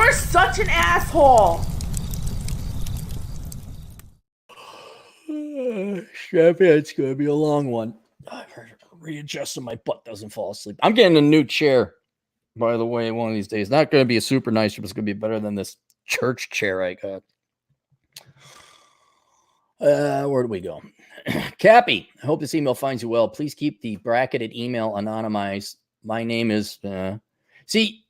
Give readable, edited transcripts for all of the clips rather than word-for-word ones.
You're such an asshole. Strappy, it's going to be a long one. Readjust so my butt doesn't fall asleep. I'm getting a new chair, by the way, one of these days. Not going to be a super nice, but it's going to be better than this church chair I got. Where do we go? Cappy, I hope this email finds you well. Please keep the bracketed email anonymized. My name is... see,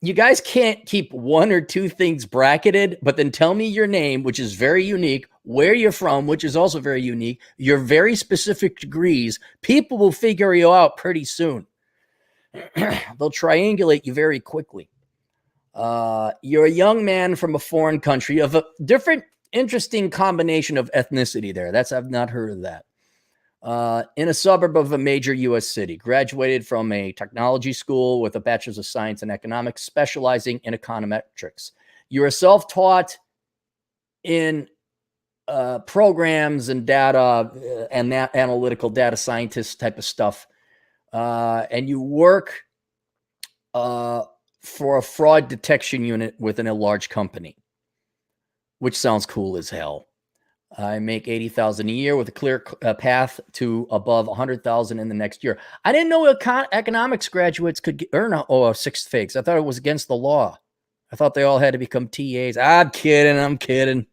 you guys can't keep one or two things bracketed, but then tell me your name, which is very unique, where you're from, which is also very unique, your very specific degrees. People will figure you out pretty soon. They'll triangulate you very quickly. You're a young man from a foreign country of a different, interesting combination of ethnicity there. I've not heard of that. In a suburb of a major U.S. city, graduated from a technology school with a bachelor's of science in economics, specializing in econometrics. You're self-taught in programs and data and analytical data scientist type of stuff. And you work for a fraud detection unit within a large company, which sounds cool as hell. I make $80,000 a year with a clear path to above $100,000 in the next year. I didn't know economics graduates could earn 6 figures. I thought it was against the law. I thought they all had to become TAs. I'm kidding.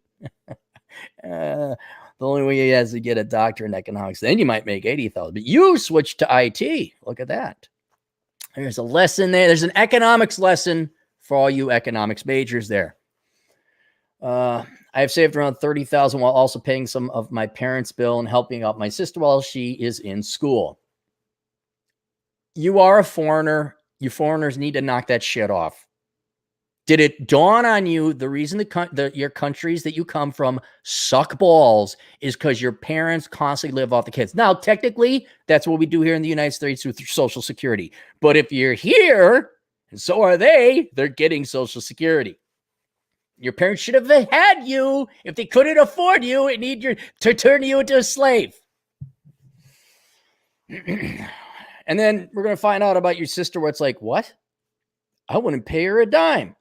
The only way you have to get a doctor in economics, then you might make $80,000. But you switched to IT. Look at that. There's a lesson there. There's an economics lesson for all you economics majors there. I have saved around $30,000 while also paying some of my parents' bill and helping out my sister while she is in school. You are a foreigner. You foreigners need to knock that shit off. Did it dawn on you the reason your countries that you come from suck balls is because your parents constantly live off the kids? Now, technically, that's what we do here in the United States with Social Security. But if you're here, and so are they, they're getting Social Security. Your parents should have had you. If they couldn't afford you, it need to turn you into a slave. And then we're going to find out about your sister where it's like, what? I wouldn't pay her a dime.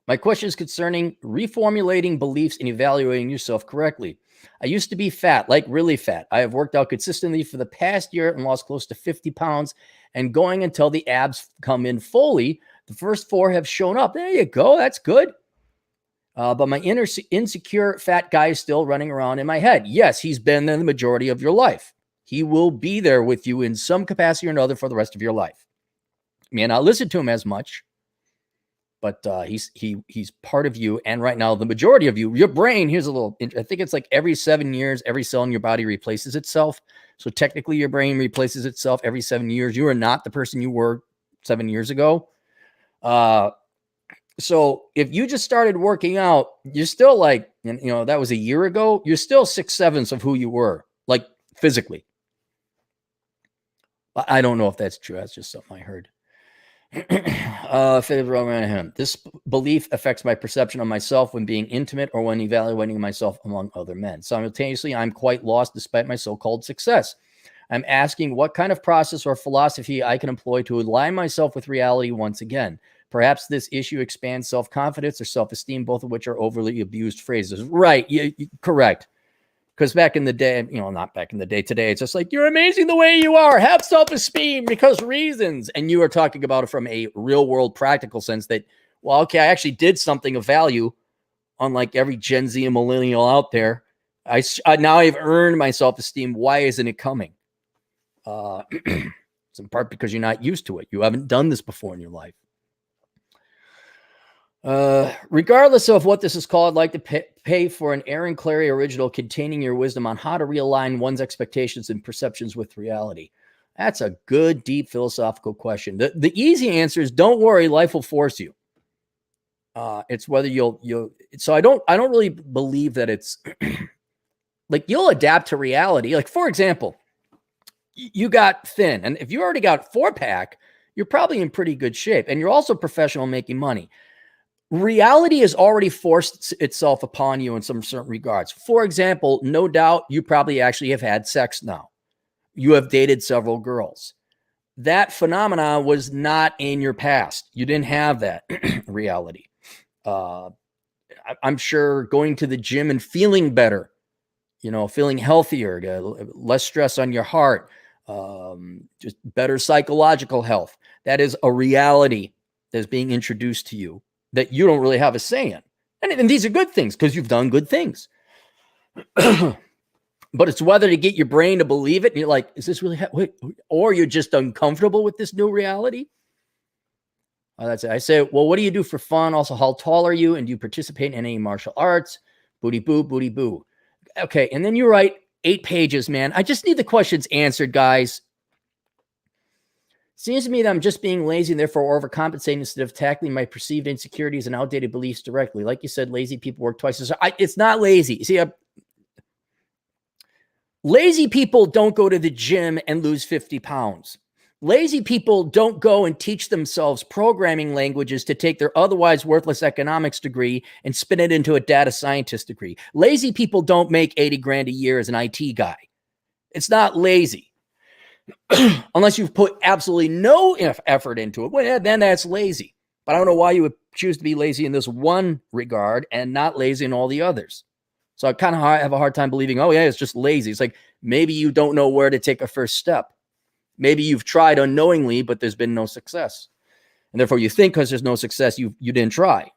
My question is concerning reformulating beliefs and evaluating yourself correctly. I used to be fat, like really fat. I have worked out consistently for the past year and lost close to 50 pounds and going until the abs come in fully. The first 4 have shown up. There you go. That's good. But my inner insecure fat guy is still running around in my head. Yes, he's been there the majority of your life. He will be there with you in some capacity or another for the rest of your life. You may not listen to him as much, but he's part of you. And right now, the majority of you, your brain, here's a little, I think it's like every 7 years, every cell in your body replaces itself. So technically your brain replaces itself every 7 years. You are not the person you were 7 years ago. So if you just started working out, you're still like, that was a year ago. You're still 6/7 of who you were, like physically. I don't know if that's true. That's just something I heard. This belief affects my perception of myself when being intimate or when evaluating myself among other men. Simultaneously, I'm quite lost despite my so-called success. I'm asking what kind of process or philosophy I can employ to align myself with reality once again. Perhaps this issue expands self-confidence or self-esteem, both of which are overly abused phrases. Right. Correct. Because back in the day, not back in the day, today, it's just like, you're amazing the way you are. Have self-esteem because reasons. And you are talking about it from a real world practical sense that, well, okay, I actually did something of value, unlike every Gen Z and millennial out there. Now I've earned my self-esteem. Why isn't it coming? It's in part because you're not used to it. You haven't done this before in your life. Regardless of what this is called, I'd like to pay for an Aaron Clary original containing your wisdom on how to realign one's expectations and perceptions with reality. That's a good, deep philosophical question. The easy answer is don't worry, life will force you. It's whether so I don't really believe that it's like you'll adapt to reality. Like, for example, you got thin, and if you already got 4-pack, you're probably in pretty good shape, and you're also professional making money. Reality has already forced itself upon you in some certain regards. For example, no doubt you probably actually have had sex now. You have dated several girls. that phenomenon was not in your past. You didn't have that reality. I'm sure going to the gym and feeling better, feeling healthier, less stress on your heart, just better psychological health. That is a reality that's being introduced to you that you don't really have a say in. And these are good things because you've done good things. But it's whether to get your brain to believe it. And you're like, is this really, or you're just uncomfortable with this new reality. That's it. I say, well, what do you do for fun? Also, how tall are you? And do you participate in any martial arts? Booty boo, booty boo. Okay. And then you write 8 pages, man. I just need the questions answered, guys. Seems to me that I'm just being lazy and therefore overcompensating instead of tackling my perceived insecurities and outdated beliefs directly. Like you said, lazy people work twice as hard. It's not lazy. See, lazy people don't go to the gym and lose 50 pounds. Lazy people don't go and teach themselves programming languages to take their otherwise worthless economics degree and spin it into a data scientist degree. Lazy people don't make 80 grand a year as an IT guy. It's not lazy. Unless you've put absolutely no effort into it, well, then that's lazy. But I don't know why you would choose to be lazy in this one regard and not lazy in all the others. So I kind of have a hard time believing, oh, yeah, it's just lazy. It's like maybe you don't know where to take a first step. Maybe you've tried unknowingly, but there's been no success. And therefore you think because there's no success, you didn't try.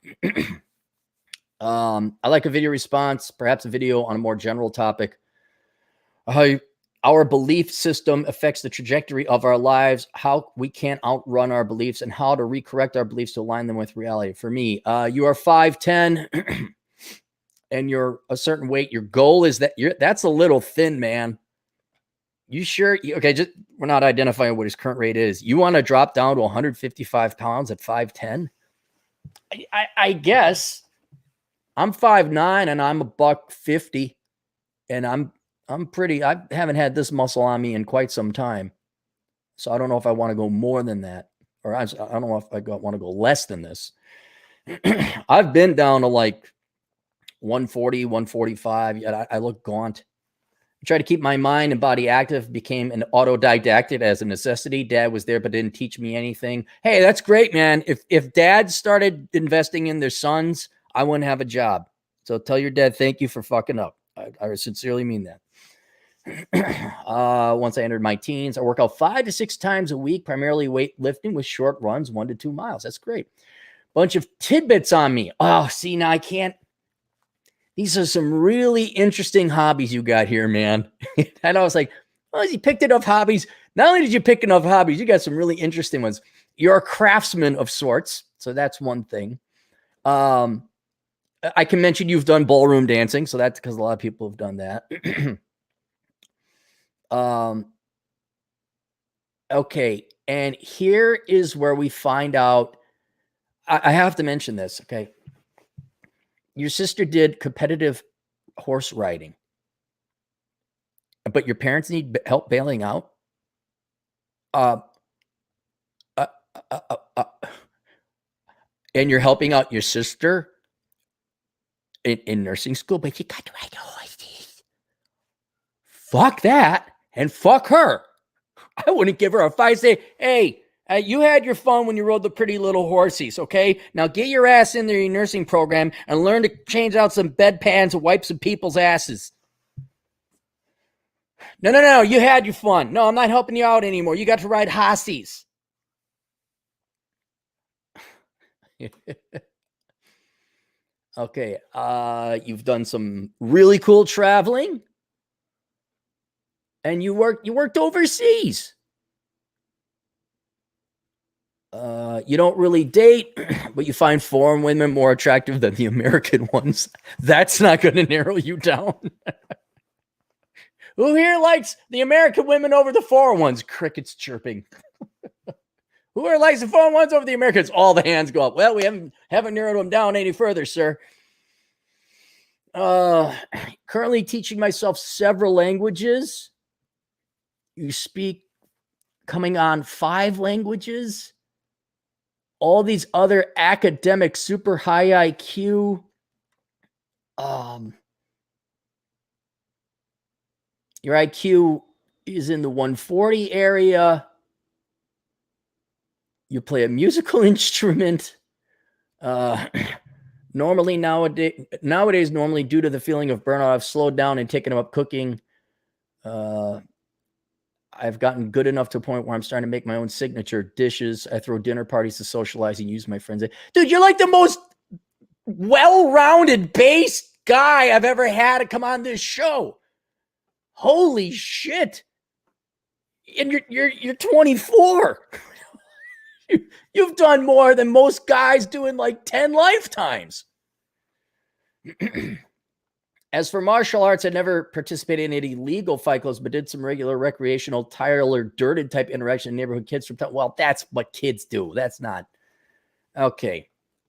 I like a video response, perhaps a video on a more general topic. How our belief system affects the trajectory of our lives, how we can't outrun our beliefs, and how to recorrect our beliefs to align them with reality. For me, you are 5'10", and you're a certain weight. Your goal is that's a little thin, man. You sure? Okay, we're not identifying what his current rate is. You want to drop down to 155 pounds at 5'10"? I guess. I'm 5'9", and I'm $150, and I'm pretty. I haven't had this muscle on me in quite some time, so I don't know if I want to go more than that, or I don't know if I want to go less than this. I've been down to like 140, 145. Yet I look gaunt. I try to keep my mind and body active, became an autodidactic as a necessity. Dad was there, but didn't teach me anything. Hey, that's great, man. If dad started investing in their sons, I wouldn't have a job. So tell your dad, thank you for fucking up. I sincerely mean that. Once I entered my teens, I work out 5 to 6 times a week, primarily weightlifting with short runs, 1 to 2 miles. That's great. Bunch of tidbits on me. Oh, see, now I can't. These are some really interesting hobbies you got here, man. And I was like, well, you picked enough hobbies. Not only did you pick enough hobbies, you got some really interesting ones. You're a craftsman of sorts. So that's one thing. I can mention you've done ballroom dancing. So that's because a lot of people have done that. Okay. And here is where we find out. I have to mention this. Okay. Your sister did competitive horse riding, but your parents need help bailing out. And you're helping out your sister in nursing school, but you got to ride horses. Fuck that, and fuck her. I wouldn't give her a fight. Say, hey, you had your fun when you rode the pretty little horsies, okay? Now get your ass in your nursing program and learn to change out some bedpans and wipe some people's asses. No, you had your fun. No, I'm not helping you out anymore. You got to ride hossies. Okay, you've done some really cool traveling, and you worked overseas. You don't really date, but you find foreign women more attractive than the American ones. That's not going to narrow you down. Who here likes the American women over the foreign ones? Crickets chirping. Who here likes the foreign ones over the Americans? All the hands go up. Well, we haven't narrowed them down any further, sir. Currently teaching myself several languages. You speak coming on 5 languages. All these other academic, super high IQ. Your IQ is in the 140 area. You play a musical instrument. Normally nowadays, normally due to the feeling of burnout, I've slowed down and taken up cooking. I've gotten good enough to a point where I'm starting to make my own signature dishes. I throw dinner parties to socialize and use my friends. Dude, you're like the most well-rounded bass guy I've ever had to come on this show. Holy shit. And you're 24. You've done more than most guys do in like 10 lifetimes. As for martial arts, I never participated in any legal fight clubs, but did some regular recreational Tyler Durden type interaction with neighborhood kids from time. Well, that's what kids do. That's not. Okay.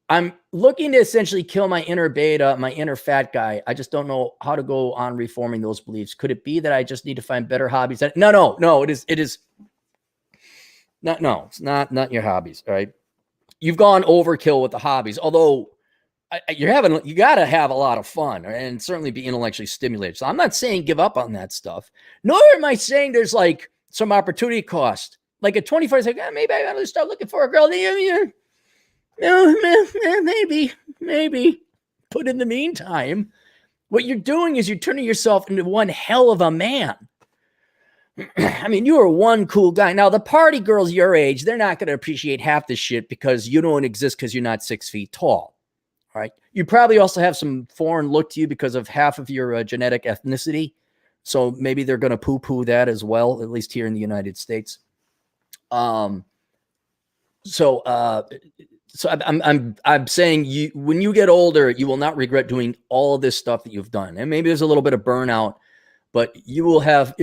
I'm looking to essentially kill my inner beta, my inner fat guy. I just don't know how to go on reforming those beliefs. Could it be that I just need to find better hobbies? No, it is not, no, it's not your hobbies. All right. You've gone overkill with the hobbies, although you got to have a lot of fun and certainly be intellectually stimulated. So I'm not saying give up on that stuff. Nor am I saying there's like some opportunity cost. Like at 24, it's like, maybe I got to start looking for a girl. Maybe. But in the meantime, what you're doing is you're turning yourself into one hell of a man. I mean, you are one cool guy. Now, the party girls your age, they're not going to appreciate half this shit because you don't exist because you're not 6 feet tall. All right. You probably also have some foreign look to you because of half of your genetic ethnicity. So maybe they're going to poo-poo that as well, at least here in the United States. So I'm saying when you get older, you will not regret doing all of this stuff that you've done. And maybe there's a little bit of burnout, but you will have.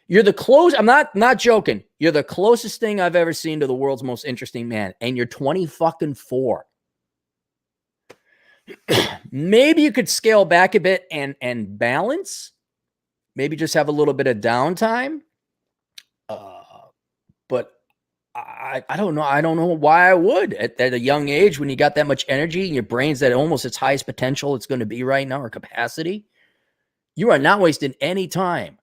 You're the close. I'm not joking. You're the closest thing I've ever seen to the world's most interesting man, and you're 24. Maybe you could scale back a bit and balance. Maybe just have a little bit of downtime. But I don't know. I don't know why I would at a young age when you got that much energy and your brain's at almost its highest potential it's going to be right now or capacity. You are not wasting any time.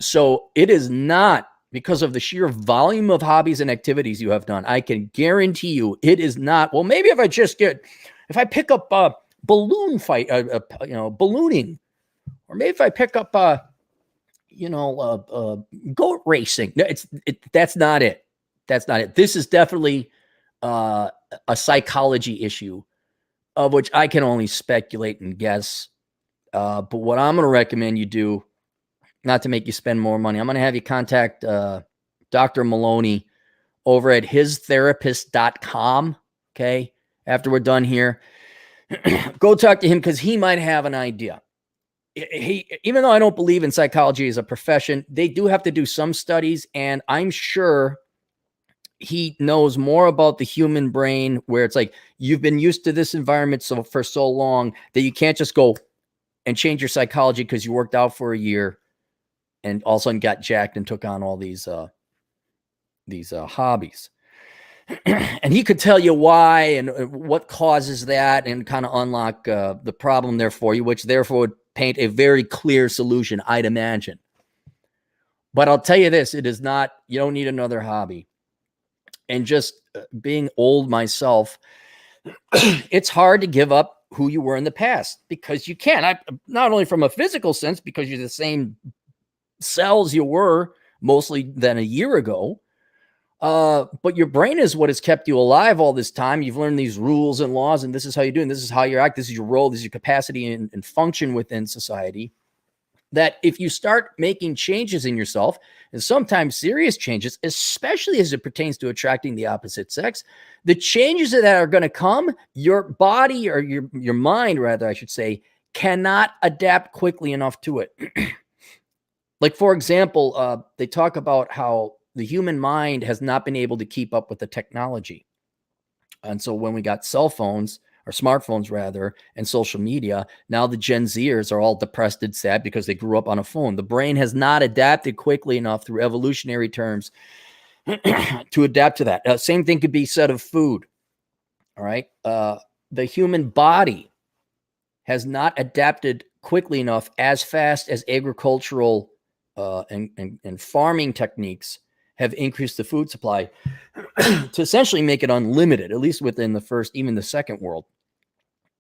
So it is not because of the sheer volume of hobbies and activities you have done. I can guarantee you it is not. Well, maybe if I pick up balloon fight, ballooning, or maybe if I pick up, goat racing. No, that's not it. That's not it. This is definitely a psychology issue of which I can only speculate and guess. But what I'm going to recommend you do, not to make you spend more money, I'm going to have you contact Dr. Maloney over at histherapist.com. Okay. After we're done here, go talk to him because he might have an idea. Even though I don't believe in psychology as a profession, they do have to do some studies, and I'm sure he knows more about the human brain where it's like you've been used to this environment for so long that you can't just go and change your psychology because you worked out for a year and all of a sudden got jacked and took on all these hobbies. And he could tell you why and what causes that and kind of unlock the problem there for you, which therefore would paint a very clear solution, I'd imagine. But I'll tell you this, it is not, you don't need another hobby. And just being old myself, it's hard to give up who you were in the past because you can't. Not only from a physical sense, because you're the same cells you were mostly than a year ago. But your brain is what has kept you alive all this time. You've learned these rules and laws, and this is how you do, and this is how you act. This is your role. This is your capacity and function within society. That if you start making changes in yourself, and sometimes serious changes, especially as it pertains to attracting the opposite sex, the changes that are going to come, your body or your mind, rather, I should say, cannot adapt quickly enough to it. Like, for example, they talk about how the human mind has not been able to keep up with the technology. And so when we got cell phones, or smartphones rather, and social media, now the Gen Zers are all depressed and sad because they grew up on a phone. The brain has not adapted quickly enough through evolutionary terms to adapt to that. Same thing could be said of food. All right. The human body has not adapted quickly enough as fast as agricultural and farming techniques have increased the food supply to essentially make it unlimited, at least within the first, even the second world,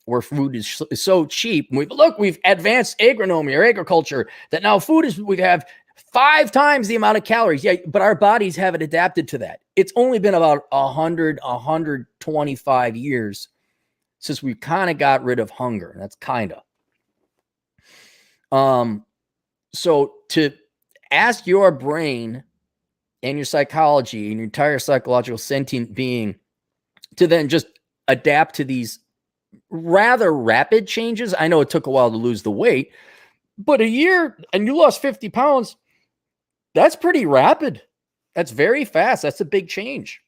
where food is so cheap. We've advanced agronomy or agriculture that now we have 5 times the amount of calories. Yeah, but our bodies haven't adapted to that. It's only been about 125 years since we kind of got rid of hunger. That's kind of. So to ask your brain and your psychology and your entire psychological sentient being to then just adapt to these rather rapid changes. I know it took a while to lose the weight, but a year and you lost 50 pounds. That's pretty rapid. That's very fast. That's a big change.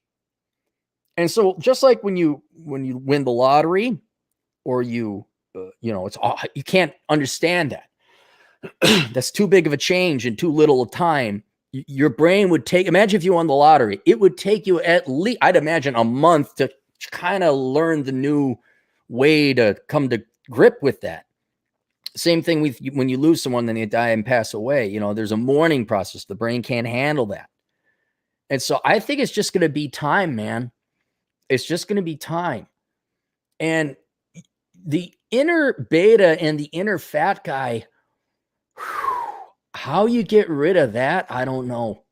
And so just like when you win the lottery or you can't understand that. That's too big of a change in too little time. Your brain would imagine if you won the lottery, it would take you at least, I'd imagine, a month to kind of learn the new way to come to grip with that. Same thing with when you lose someone, then they die and pass away. There's a mourning process. The brain can't handle that. And so I think it's just going to be time, man. It's just going to be time. And the inner beta and the inner fat guy, how you get rid of that, I don't know.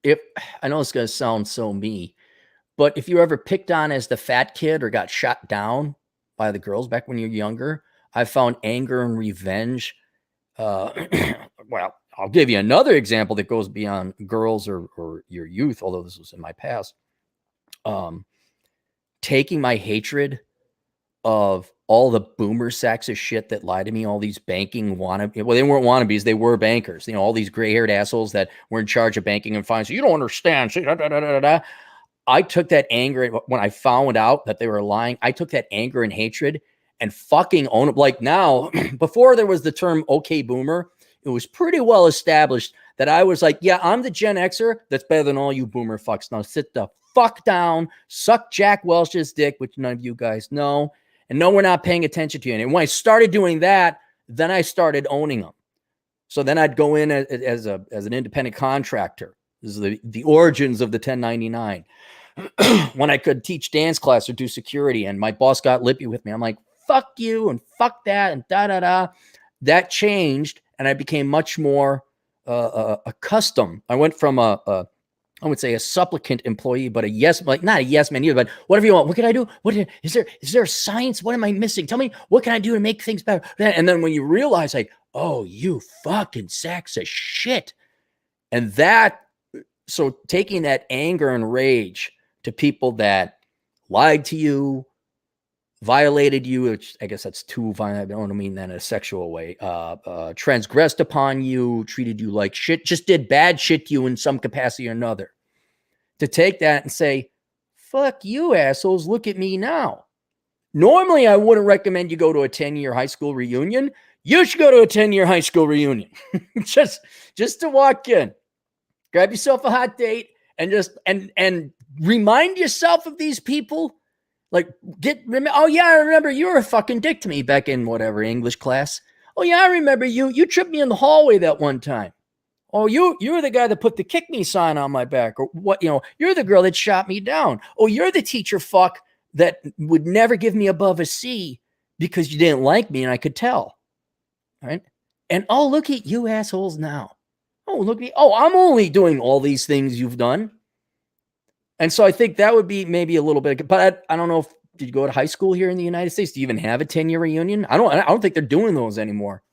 If I know it's going to sound so me, but if you ever picked on as the fat kid or got shot down by the girls back when you're younger, I found anger and revenge. Well, I'll give you another example that goes beyond girls or your youth, although this was in my past. Taking my hatred of all the boomer sacks of shit that lied to me, all these banking wannabes. Well, they weren't wannabes, they were bankers. All these gray-haired assholes that were in charge of banking and finance. You don't understand. I took that anger when I found out that they were lying. I took that anger and hatred and fucking own it. Like now, before there was the term okay boomer, it was pretty well established that I was like, yeah, I'm the Gen Xer that's better than all you boomer fucks. Now sit the fuck down, suck Jack Welch's dick, which none of you guys know. And no, we're not paying attention to you. And when I started doing that, then I started owning them. So then I'd go in as an independent contractor. This is the origins of the 1099. When I could teach dance class or do security, and my boss got lippy with me. I'm like, fuck you and fuck that and da-da-da. That changed, and I became much more accustomed. I went from I would say a supplicant employee, but not a yes man either, but whatever you want. What can I do? Is there science? What am I missing? Tell me, what can I do to make things better? And then when you realize, like, oh, you fucking sacks of shit. And so taking that anger and rage to people that lied to you, violated you, which I guess that's too violent. I don't mean that in a sexual way. Transgressed upon you, treated you like shit, just did bad shit to you in some capacity or another. To take that and say, fuck you assholes, look at me now. Normally, I wouldn't recommend you go to a 10-year high school reunion. You should go to a 10-year high school reunion. just to walk in, grab yourself a hot date, and just and remind yourself of these people. Like, oh yeah, I remember you were a fucking dick to me back in whatever English class. Oh yeah, I remember you tripped me in the hallway that one time. Oh, you're the guy that put the kick me sign on my back, or what? You're the girl that shot me down. Oh, you're the teacher fuck that would never give me above a C because you didn't like me and I could tell. All right. And oh, look at you assholes now. Oh, look at me. Oh, I'm only doing all these things you've done. And so I think that would be maybe a little bit, but I don't know did you go to high school here in the United States? Do you even have a 10-year reunion? I don't think they're doing those anymore.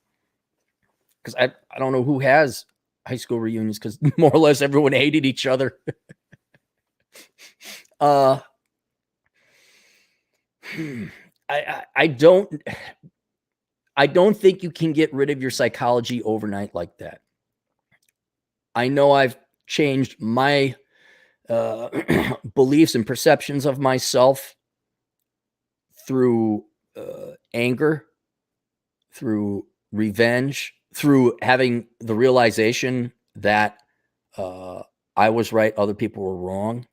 Because I don't know who has high school reunions, because more or less everyone hated each other. I don't think you can get rid of your psychology overnight like that. I know I've changed my beliefs and perceptions of myself through anger, through revenge, through having the realization that I was right, other people were wrong,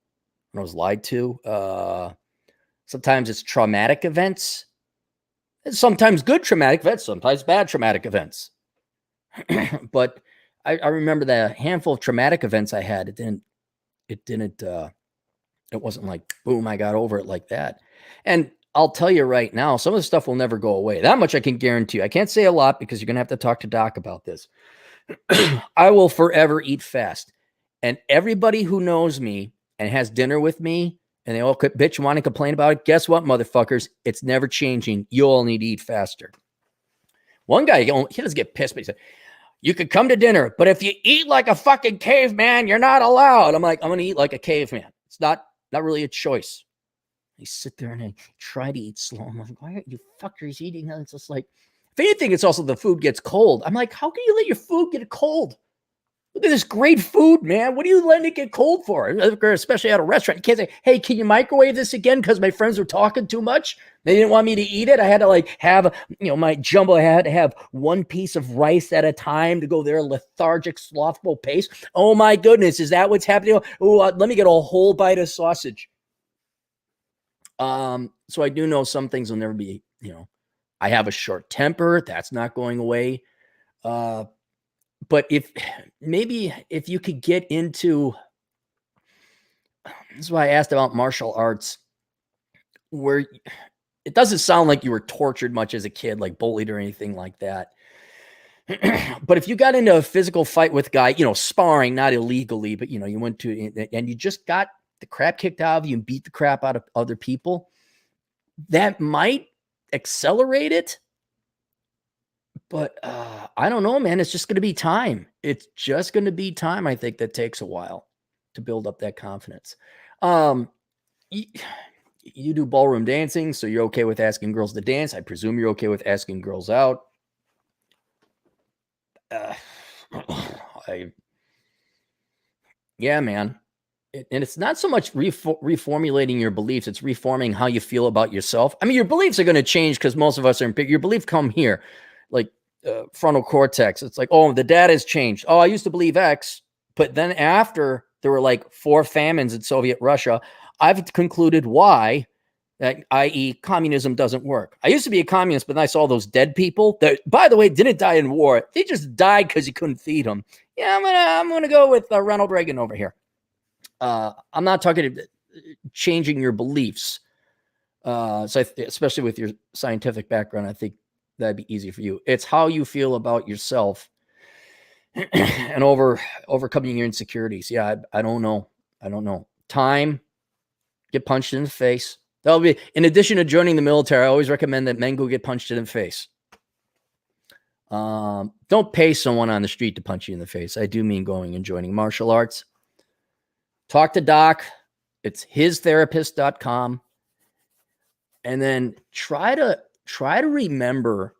and I was lied to. Sometimes it's traumatic events, sometimes good traumatic events, sometimes bad traumatic events. But I remember the handful of traumatic events I had. It wasn't like, boom, I got over it like that. And I'll tell you right now, some of the stuff will never go away. That much I can guarantee you. I can't say a lot because you're going to have to talk to Doc about this. I will forever eat fast. And everybody who knows me and has dinner with me and they all bitch and want to complain about it, guess what, motherfuckers? It's never changing. You all need to eat faster. One guy, he doesn't get pissed, but he said, you could come to dinner, but if you eat like a fucking caveman, you're not allowed. I'm like, I'm going to eat like a caveman. It's not really a choice. I sit there and I try to eat slow. I'm like, why are you fuckers eating? And it's just like, if anything, it's also the food gets cold. I'm like, how can you let your food get cold? Look at this great food, man. What are you letting it get cold for? Especially at a restaurant. You can't say, hey, can you microwave this again? Because my friends were talking too much. They didn't want me to eat it. I had to like have, my jumbo. I had to have one piece of rice at a time to go there, lethargic, slothful pace. Oh my goodness. Is that what's happening? Oh, let me get a whole bite of sausage. So I do know some things will never be, I have a short temper. That's not going away. But if you could get into, this is why I asked about martial arts, where it doesn't sound like you were tortured much as a kid, like bullied or anything like that. But if you got into a physical fight with a guy, sparring, not illegally, but you went to, and you just got the crap kicked out of you and beat the crap out of other people, that might accelerate it. But I don't know, man. It's just going to be time. It's just going to be time. I think that takes a while to build up that confidence. You do ballroom dancing, so you're okay with asking girls to dance. I presume you're okay with asking girls out. Yeah, man. And it's not so much reformulating your beliefs. It's reforming how you feel about yourself. I mean, your beliefs are going to change because most of us are your beliefs come here, like frontal cortex. It's like, oh, the data has changed. Oh, I used to believe X, but then after there were like 4 famines in Soviet Russia, I've concluded Y, that i.e. communism doesn't work. I used to be a communist, but then I saw those dead people that, by the way, didn't die in war. They just died because you couldn't feed them. Yeah, I'm gonna go with Ronald Reagan over here. I'm not talking changing your beliefs. So especially with your scientific background, I think that'd be easy for you. It's how you feel about yourself and overcoming your insecurities. Yeah, I don't know. Time, get punched in the face. That'll be, in addition to joining the military, I always recommend that men go get punched in the face. Don't pay someone on the street to punch you in the face. I do mean going and joining martial arts. Talk to Doc. It's histherapist.com. And then try to remember,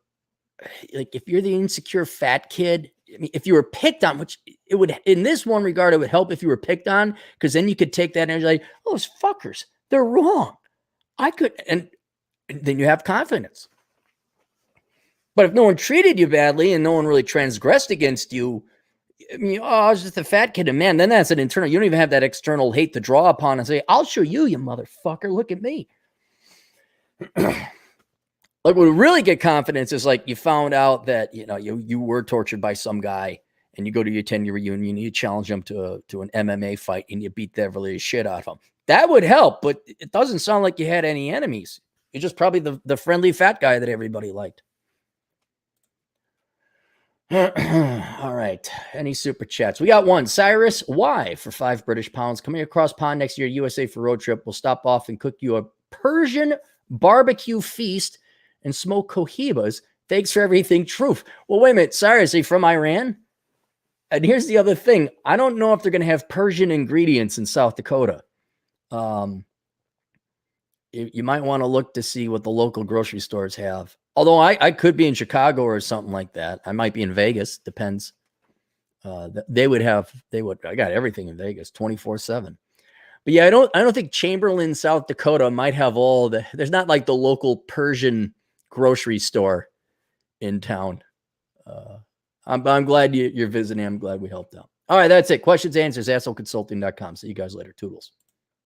like, if you're the insecure fat kid, I mean, if you were picked on, which it would, in this one regard, it would help if you were picked on, because then you could take that energy like, oh, those fuckers, they're wrong. I could, and then you have confidence. But if no one treated you badly and no one really transgressed against you, I mean, oh, I was just a fat kid. And man, then that's an internal, you don't even have that external hate to draw upon and say, I'll show you, you motherfucker. Look at me. Like, what would really get confidence is like you found out that, you were tortured by some guy and you go to your 10-year reunion, you challenge him to an MMA fight and you beat the really shit out of him. That would help, but it doesn't sound like you had any enemies. You're just probably the friendly fat guy that everybody liked. All right. Any super chats? We got one. Cyrus Y for 5 British pounds. Coming across pond next year, USA for road trip. We'll stop off and cook you a Persian barbecue feast and smoke cohibas. Thanks for everything. Truth. Well, wait a minute. Cyrus, are you from Iran? And here's the other thing. I don't know if they're going to have Persian ingredients in South Dakota. You might want to look to see what the local grocery stores have. Although I could be in Chicago or something like that. I might be in Vegas. Depends. I got everything in Vegas 24/7. But yeah, I don't think Chamberlain, South Dakota might have there's not like the local Persian grocery store in town. I'm glad you're visiting. I'm glad we helped out. All right, that's it. Questions, answers, assholeconsulting.com. See you guys later. Toodles.